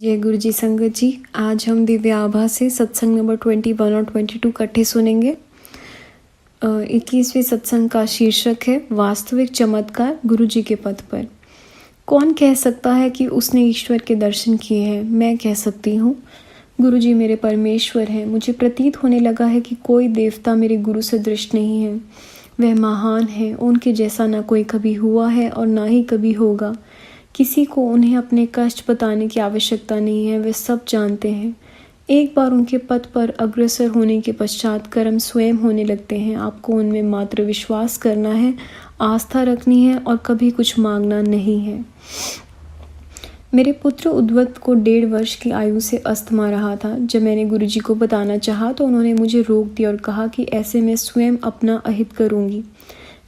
जय गुरु जी संगत जी। आज हम दिव्य आभा से सत्संग नंबर 21 और 22 इकट्ठे सुनेंगे। 21वें सत्संग का शीर्षक है वास्तविक चमत्कार गुरु जी के पद पर। कौन कह सकता है कि उसने ईश्वर के दर्शन किए हैं? मैं कह सकती हूँ, गुरु जी मेरे परमेश्वर हैं। मुझे प्रतीत होने लगा है कि कोई देवता मेरे गुरु सदृश नहीं है। वह महान है, उनके जैसा ना कोई कभी हुआ है और ना ही कभी होगा। किसी को उन्हें अपने कष्ट बताने की आवश्यकता नहीं है, वे सब जानते हैं। एक बार उनके पथ पर अग्रसर होने के पश्चात कर्म स्वयं होने लगते हैं। आपको उनमें मात्र विश्वास करना है, आस्था रखनी है और कभी कुछ मांगना नहीं है। मेरे पुत्र उद्वत को 1.5 वर्ष की आयु से अस्थमा रहा था। जब मैंने गुरुजी को बताना चाहा तो उन्होंने मुझे रोक दिया और कहा कि ऐसे मैं स्वयं अपना अहित करूंगी।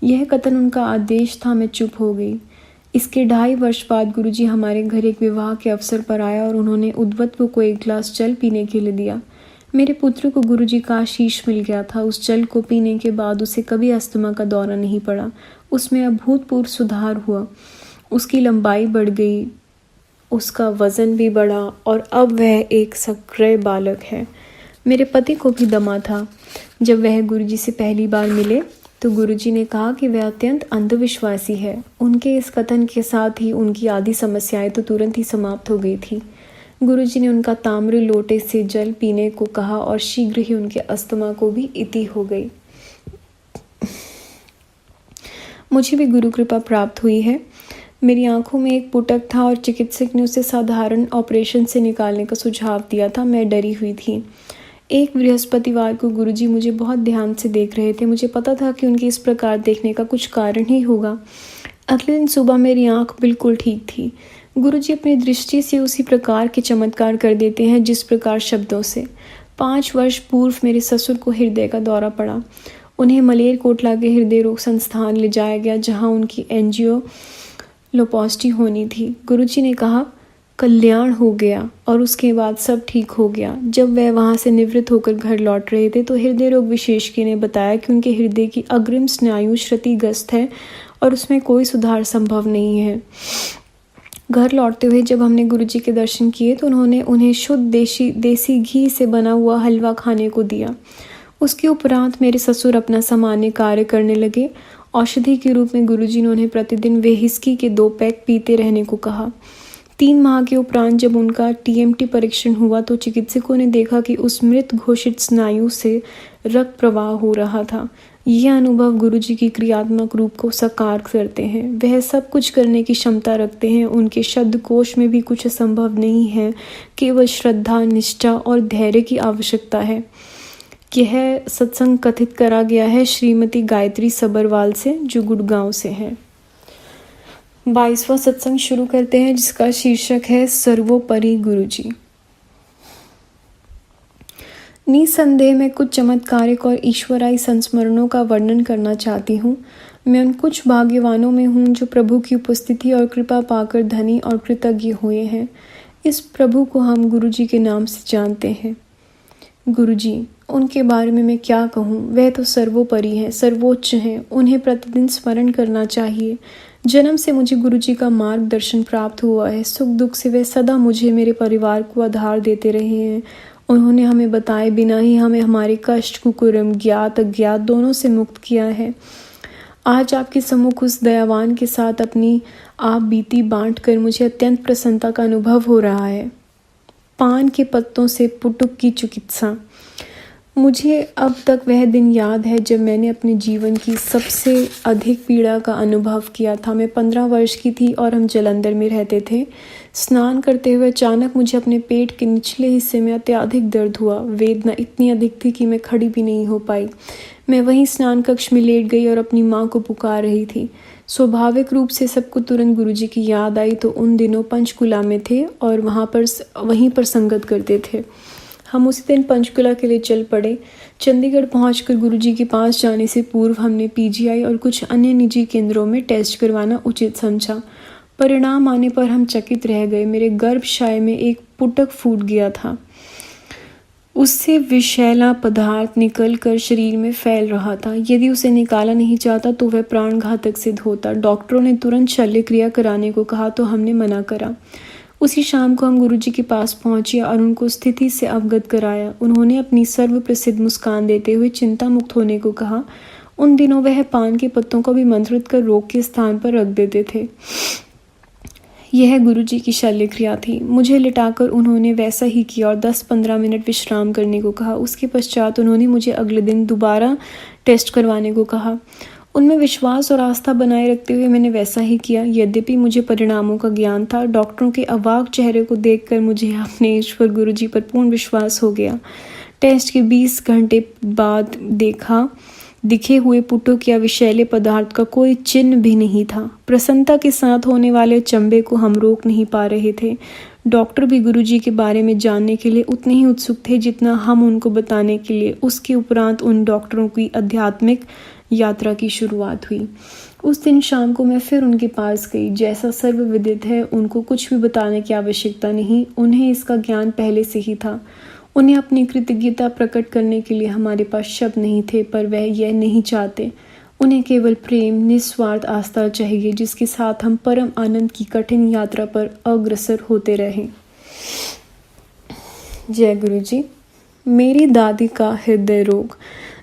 यह कथन उनका आदेश था। मैं चुप हो गई। इसके 2.5 वर्ष बाद गुरुजी हमारे घर एक विवाह के अवसर पर आया और उन्होंने उद्वत्व को एक गिलास जल पीने के लिए दिया। मेरे पुत्र को गुरुजी का आशीष मिल गया था। उस जल को पीने के बाद उसे कभी अस्थमा का दौरा नहीं पड़ा। उसमें अभूतपूर्व सुधार हुआ। उसकी लंबाई बढ़ गई, उसका वजन भी बढ़ा और अब वह एक सक्रिय बालक है। मेरे पति को भी दमा था। जब वह गुरुजी से पहली बार मिले तो गुरुजी ने कहा कि वह अत्यंत अंधविश्वासी है। उनके इस कथन के साथ ही उनकी आधी समस्याएं तो तुरंत ही समाप्त हो गई थी। गुरुजी ने उनका ताम्र लोटे से जल पीने को कहा और शीघ्र ही उनके अस्थमा को भी इति हो गई। मुझे भी गुरु कृपा प्राप्त हुई है। मेरी आंखों में एक पुटक था और चिकित्सक ने उसे साधारण ऑपरेशन से निकालने का सुझाव दिया था। मैं डरी हुई थी। एक बृहस्पतिवार को गुरुजी मुझे बहुत ध्यान से देख रहे थे। मुझे पता था कि उनके इस प्रकार देखने का कुछ कारण ही होगा। अगले दिन सुबह मेरी आंख बिल्कुल ठीक थी। गुरुजी अपनी दृष्टि से उसी प्रकार के चमत्कार कर देते हैं जिस प्रकार शब्दों से। 5 वर्ष पूर्व मेरे ससुर को हृदय का दौरा पड़ा। उन्हें मलेरकोटला के हृदय रोग संस्थान ले जाया गया, जहाँ उनकी एंजियोलोपॉस्टी होनी थी। गुरुजी ने कहा कल्याण हो गया और उसके बाद सब ठीक हो गया। जब वह वहाँ से निवृत्त होकर घर लौट रहे थे तो हृदय रोग विशेषज्ञ ने बताया कि उनके हृदय की अग्रिम स्नायु क्षतिग्रस्त है और उसमें कोई सुधार संभव नहीं है। घर लौटते हुए जब हमने गुरुजी के दर्शन किए तो उन्होंने उन्हें शुद्ध देसी घी से बना हुआ हलवा खाने को दिया। उसके उपरांत मेरे ससुर अपना सामान्य कार्य करने लगे। औषधि के रूप में गुरुजी ने उन्हें प्रतिदिन व्हिस्की के 2 पैक पीते रहने को कहा। 3 माह के उपरांत जब उनका टीएमटी परीक्षण हुआ तो चिकित्सकों ने देखा कि उस मृत घोषित स्नायु से रक्त प्रवाह हो रहा था। यह अनुभव गुरुजी की क्रियात्मक रूप को साकार करते हैं। वह सब कुछ करने की क्षमता रखते हैं। उनके शब्दकोश में भी कुछ असंभव नहीं है, केवल श्रद्धा, निष्ठा और धैर्य की आवश्यकता है। यह सत्संग कथित करा गया है श्रीमती गायत्री सबरवाल से, जो गुड़गांव से है। 22वां सत्संग शुरू करते हैं, जिसका शीर्षक है सर्वोपरि गुरुजी। निसंदेह मैं कुछ चमत्कारिक और ईश्वराई संस्मरणों का वर्णन करना चाहती हूँ। मैं उन कुछ भाग्यवानों में हूँ जो प्रभु की उपस्थिति और कृपा पाकर धनी और कृतज्ञ हुए हैं। इस प्रभु को हम गुरुजी के नाम से जानते हैं। गुरुजी, उनके बारे में मैं क्या कहूँ? वह तो सर्वोपरि हैं, सर्वोच्च हैं। उन्हें प्रतिदिन स्मरण करना चाहिए। जन्म से मुझे गुरुजी का मार्गदर्शन प्राप्त हुआ है। सुख दुख से वे सदा मुझे, मेरे परिवार को आधार देते रहे हैं। उन्होंने हमें बताए बिना ही हमें हमारे कष्ट, कुकुर्म, ज्ञात अज्ञात दोनों से मुक्त किया है। आज आपके सम्मुख उस दयावान के साथ अपनी आप बीती बांट कर मुझे अत्यंत प्रसन्नता का अनुभव हो रहा है। पान के पत्तों से पुटुक की चिकित्सा। मुझे अब तक वह दिन याद है जब मैंने अपने जीवन की सबसे अधिक पीड़ा का अनुभव किया था। मैं 15 वर्ष की थी और हम जालंधर में रहते थे। स्नान करते हुए अचानक मुझे अपने पेट के निचले हिस्से में अत्यधिक दर्द हुआ। वेदना इतनी अधिक थी कि मैं खड़ी भी नहीं हो पाई। मैं वहीं स्नान कक्ष में लेट गई और अपनी माँ को पुकार रही थी। स्वाभाविक रूप से सबको तुरंत गुरुजी की याद आई तो उन दिनों पंचकुला में थे और वहीं पर संगत करते थे। हम उसी दिन पंचकुला के लिए चल पड़े। चंडीगढ़ पहुंचकर गुरुजी के पास जाने से पूर्व हमने पीजीआई और कुछ अन्य निजी केंद्रों में टेस्ट करवाना उचित समझा। परिणाम आने पर हम चकित रह गए। मेरे गर्भाशय में एक पुटक फूट गया था। उससे विषैला पदार्थ निकलकर शरीर में फैल रहा था। यदि उसे निकाला नहीं जाता तो वह प्राण घातक सिद्ध होता। डॉक्टरों ने तुरंत शल्य क्रिया कराने को कहा तो हमने मना करा। उसी शाम को हम गुरुजी के पास पहुंचे और उनको स्थिति से अवगत कराया। उन्होंने अपनी सर्व प्रसिद्ध मुस्कान देते हुए चिंता मुक्त होने को कहा। उन दिनों वह पान के पत्तों को भी मंत्रित कर रोग के स्थान पर रख देते थे। यह गुरुजी की शल्य क्रिया थी। मुझे लिटाकर उन्होंने वैसा ही किया और 10-15 मिनट विश्राम करने को कहा। उसके पश्चात उन्होंने मुझे अगले दिन दोबारा टेस्ट करवाने को कहा। उनमें विश्वास और आस्था बनाए रखते हुए मैंने वैसा ही किया। यद्यपि मुझे परिणामों का ज्ञान था, डॉक्टरों के अवाक चेहरे को देखकर मुझे अपने ईश्वर गुरुजी पर पूर्ण विश्वास हो गया। टेस्ट के 20 घंटे बाद दिखे हुए पुटुक या विषैले पदार्थ का कोई चिन्ह भी नहीं था। प्रसन्नता के साथ होने वाले चंबे को हम रोक नहीं पा रहे थे। डॉक्टर भी गुरुजी के बारे में जानने के लिए उतने ही उत्सुक थे जितना हम उनको बताने के लिए। उसके उपरांत उन डॉक्टरों की आध्यात्मिक यात्रा की शुरुआत हुई। उस दिन शाम को मैं फिर उनके पास गई। जैसा सर्वविदित है, उनको कुछ भी बताने की आवश्यकता नहीं, उन्हें इसका ज्ञान पहले से ही था। उन्हें अपनी कृतज्ञता प्रकट करने के लिए हमारे पास शब्द नहीं थे, पर वह यह नहीं चाहते। उन्हें केवल प्रेम, निस्वार्थ आस्था चाहिए, जिसके साथ हम परम आनंद की कठिन यात्रा पर अग्रसर होते रहें। जय गुरु जी। मेरी दादी का हृदय रोग।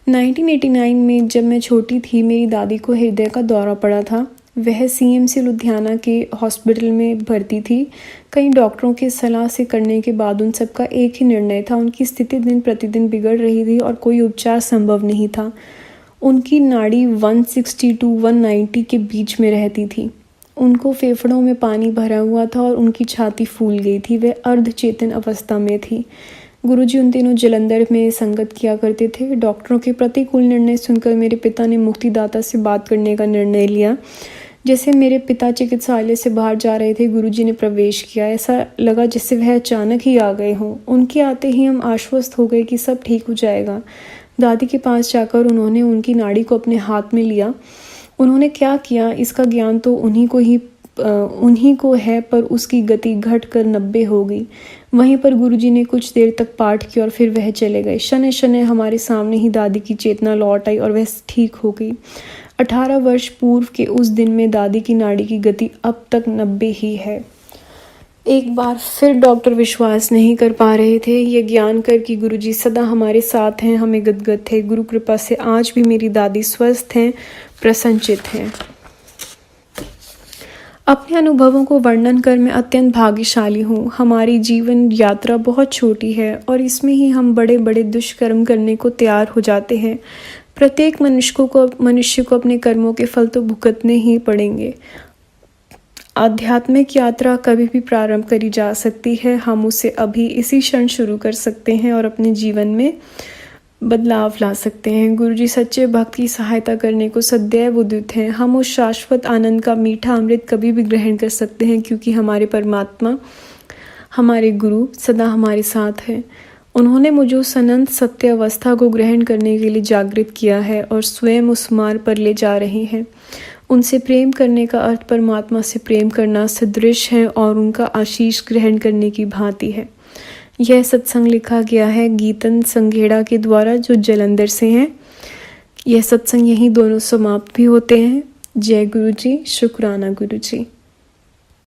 1989 में जब मैं छोटी थी, मेरी दादी को हृदय का दौरा पड़ा था। वह सीएमसी लुधियाना के हॉस्पिटल में भर्ती थी। कई डॉक्टरों की सलाह से करने के बाद उन सबका एक ही निर्णय था। उनकी स्थिति दिन प्रतिदिन बिगड़ रही थी और कोई उपचार संभव नहीं था। उनकी नाड़ी 160 to 190 के बीच में रहती थी। उनको फेफड़ों में पानी भरा हुआ था और उनकी छाती फूल गई थी। वह अर्धचेतन अवस्था में थी। गुरुजी उन दिनों जलंधर में संगत किया करते थे। डॉक्टरों के प्रतिकूल निर्णय सुनकर मेरे पिता ने मुक्तिदाता से बात करने का निर्णय लिया। जैसे मेरे पिता चिकित्सालय से बाहर जा रहे थे, गुरुजी ने प्रवेश किया। ऐसा लगा जैसे वह अचानक ही आ गए हों। उनके आते ही हम आश्वस्त हो गए कि सब ठीक हो जाएगा। दादी के पास जाकर उन्होंने उनकी नाड़ी को अपने हाथ में लिया। उन्होंने क्या किया इसका ज्ञान तो उन्हीं को है, पर उसकी गति घटकर 90 हो गई। वहीं पर गुरुजी ने कुछ देर तक पाठ किया और फिर वह चले गए। शनै शनै हमारे सामने ही दादी की चेतना लौट आई और वह ठीक हो गई। 18 वर्ष पूर्व के उस दिन में दादी की नाड़ी की गति अब तक 90 ही है। एक बार फिर डॉक्टर विश्वास नहीं कर पा रहे थे। ये ज्ञान कर कि गुरुजी सदा हमारे साथ हैं, हमें गदगद थे। गुरु कृपा से आज भी मेरी दादी स्वस्थ हैं, प्रसन्नचित हैं। अपने अनुभवों को वर्णन कर मैं अत्यंत भाग्यशाली हूँ। हमारी जीवन यात्रा बहुत छोटी है और इसमें ही हम बड़े बड़े दुष्कर्म करने को तैयार हो जाते हैं। प्रत्येक मनुष्य को अपने कर्मों के फल तो भुगतने ही पड़ेंगे। आध्यात्मिक यात्रा कभी भी प्रारंभ करी जा सकती है। हम उसे अभी इसी क्षण शुरू कर सकते हैं और अपने जीवन में बदलाव ला सकते हैं। गुरुजी सच्चे भक्त की सहायता करने को सदैव उद्युत हैं। हम उस शाश्वत आनंद का मीठा अमृत कभी भी ग्रहण कर सकते हैं, क्योंकि हमारे परमात्मा, हमारे गुरु सदा हमारे साथ हैं। उन्होंने मुझे उस अनंत सत्य अवस्था को ग्रहण करने के लिए जागृत किया है और स्वयं उस मार्ग पर ले जा रहे हैं। उनसे प्रेम करने का अर्थ परमात्मा से प्रेम करना सदृश है और उनका आशीष ग्रहण करने की भांति है। यह सत्संग लिखा गया है गीतन संघेड़ा के द्वारा, जो जलंधर से हैं। यह सत्संग यहीं दोनों समाप्त भी होते हैं। जय गुरु जी। शुक्राना गुरु जी।